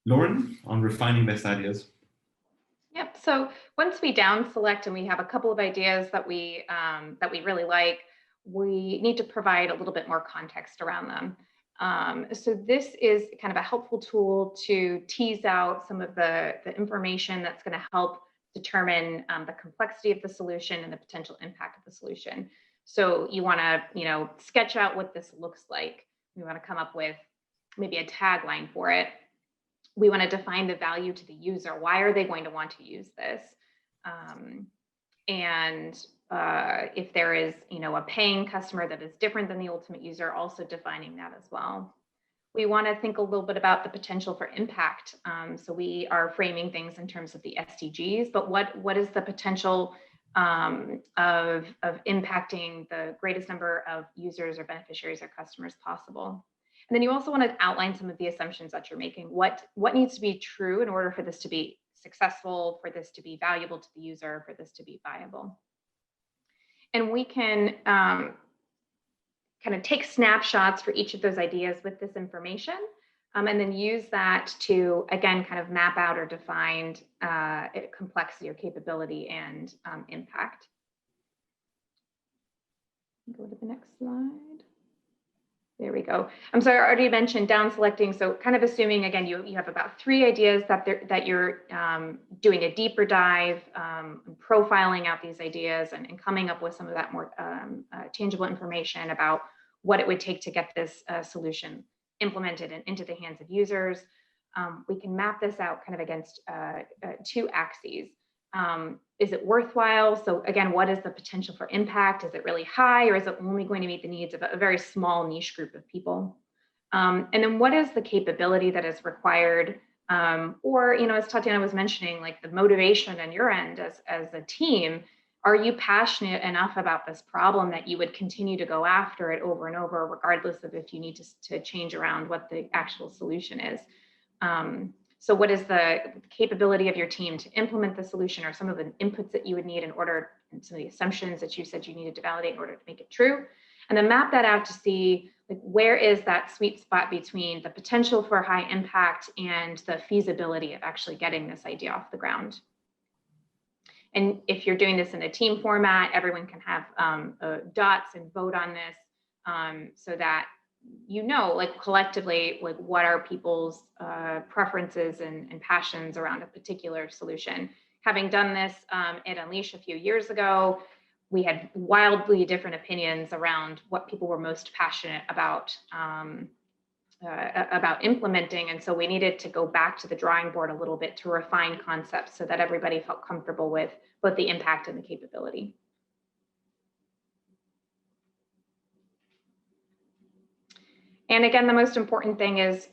Lauren, on refining best ideas. Yep. So once we down select and we have a couple of ideas that we really like, we need to provide a little bit more context around them. So this is kind of a helpful tool to tease out some of the information that's going to help determine the complexity of the solution and the potential impact of the solution. So you want to, sketch out what this looks like. We want to come up with maybe a tagline for it. We want to define the value to the user. Why are they going to want to use this? If there is, a paying customer that is different than the ultimate user, also defining that as well. We want to think a little bit about the potential for impact. So we are framing things in terms of the SDGs, but what is the potential of impacting the greatest number of users or beneficiaries or customers possible? And then you also want to outline some of the assumptions that you're making. What needs to be true in order for this to be successful, for this to be valuable to the user, for this to be viable? And we can kind of take snapshots for each of those ideas with this information, and then use that to, again, kind of map out or define complexity or capability and impact. Go to the next slide. There we go. So I already mentioned down selecting. So kind of assuming, again, you have about 3 ideas that you're doing a deeper dive, profiling out these ideas and coming up with some of that more tangible information about what it would take to get this solution implemented and into the hands of users. We can map this out kind of against 2 axes. Is it worthwhile? So again, what is the potential for impact? Is it really high, or is it only going to meet the needs of a very small niche group of people? And then what is the capability that is required? Or, as Tatiana was mentioning, like the motivation on your end as a team, are you passionate enough about this problem that you would continue to go after it over and over, regardless of if you need to change around what the actual solution is? So what is the capability of your team to implement the solution, or some of the inputs that you would need in order, and some of the assumptions that you said you needed to validate in order to make it true? And then map that out to see, like, where is that sweet spot between the potential for high impact and the feasibility of actually getting this idea off the ground. And if you're doing this in a team format, everyone can have dots and vote on this, so that like collectively, like what are people's preferences and passions around a particular solution. Having done this at Unleash a few years ago, we had wildly different opinions around what people were most passionate about about implementing. And so we needed to go back to the drawing board a little bit to refine concepts so that everybody felt comfortable with both the impact and the capability. And again, the most important thing is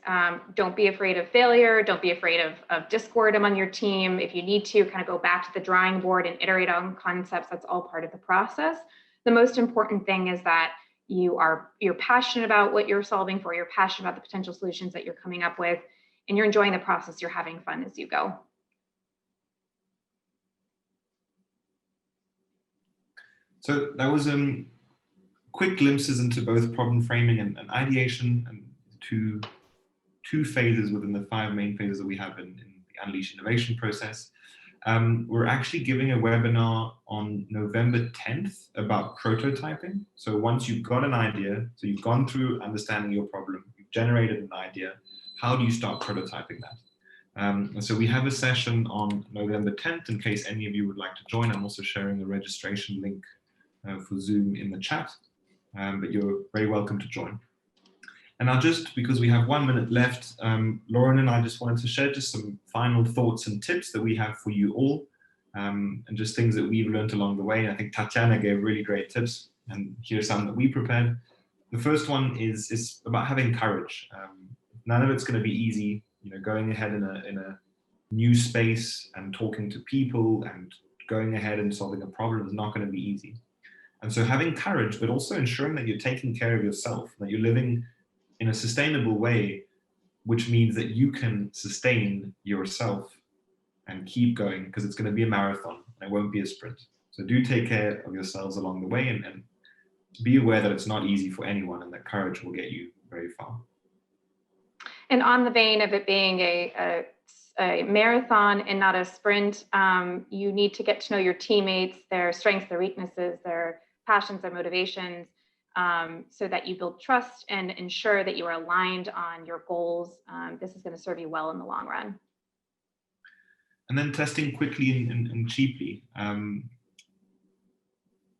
don't be afraid of failure. Don't be afraid of discord among your team. If you need to kind of go back to the drawing board and iterate on concepts, that's all part of the process. The most important thing is that you're passionate about what you're solving for, you're passionate about the potential solutions that you're coming up with, and you're enjoying the process, you're having fun as you go. So that was quick glimpses into both problem framing and ideation, and two phases within the 5 main phases that we have in the Unleash Innovation process. We're actually giving a webinar on November 10th about prototyping. So once you've got an idea, so you've gone through understanding your problem, you've generated an idea, how do you start prototyping that? And so we have a session on November 10th in case any of you would like to join. I'm also sharing the registration link for Zoom in the chat, but you're very welcome to join. And now, just because we have 1 minute left, Lauren and I just wanted to share just some final thoughts and tips that we have for you all, and just things that we've learned along the way. I think Tatiana gave really great tips, and here's some that we prepared. The first one is about having courage. None of it's going to be easy. You know, going ahead in a new space and talking to people and going ahead and solving a problem is not going to be easy. And so having courage, but also ensuring that you're taking care of yourself, that you're living in a sustainable way, which means that you can sustain yourself and keep going, because it's going to be a marathon and it won't be a sprint. So do take care of yourselves along the way, and be aware that it's not easy for anyone, and that courage will get you very far. And on the vein of it being a marathon and not a sprint, you need to get to know your teammates, their strengths, their weaknesses, their passions, their motivations, so that you build trust and ensure that you are aligned on your goals. This is going to serve you well in the long run. And then testing quickly and cheaply.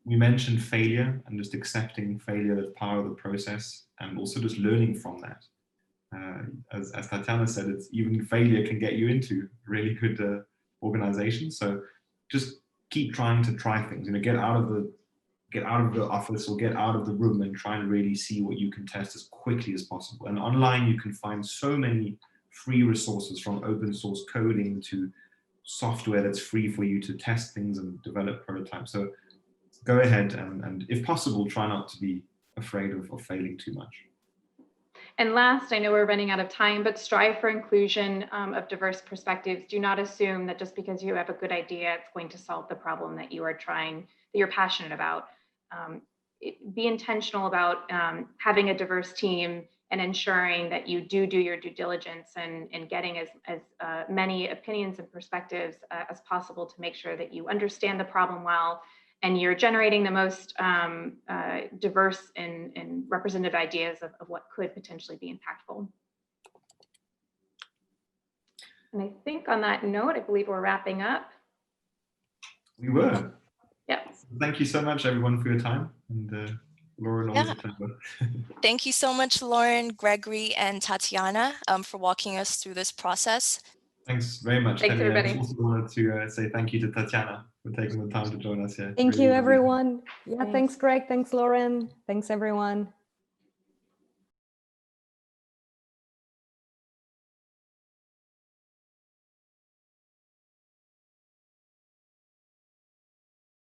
We mentioned failure and just accepting failure as part of the process, and also just learning from that. As Tatiana said, it's even failure can get you into really good organizations. So just keep trying to try things. You know, get out of the office or get out of the room and try and really see what you can test as quickly as possible. And online, you can find so many free resources, from open source coding to software that's free for you to test things and develop prototypes. So go ahead and if possible, try not to be afraid of failing too much. And last, I know we're running out of time, but strive for inclusion of diverse perspectives. Do not assume that just because you have a good idea, it's going to solve the problem that you are trying, that you're passionate about. Be intentional about having a diverse team and ensuring that you do your due diligence and getting as many opinions and perspectives as possible to make sure that you understand the problem well, and you're generating the most diverse and representative ideas of what could potentially be impactful. And I think on that note, I believe we're wrapping up. We were. Yep. Thank you so much, everyone, for your time. And Lauren, always a pleasure. Thank you so much, Lauren, Gregory, and Tatiana, for walking us through this process. Thanks very much. Thanks, everybody. I also wanted to say thank you to Tatiana for taking the time to join us here. Thank really you, lovely. everyone. Yeah, thanks, Greg. Thanks, Lauren. Thanks, everyone.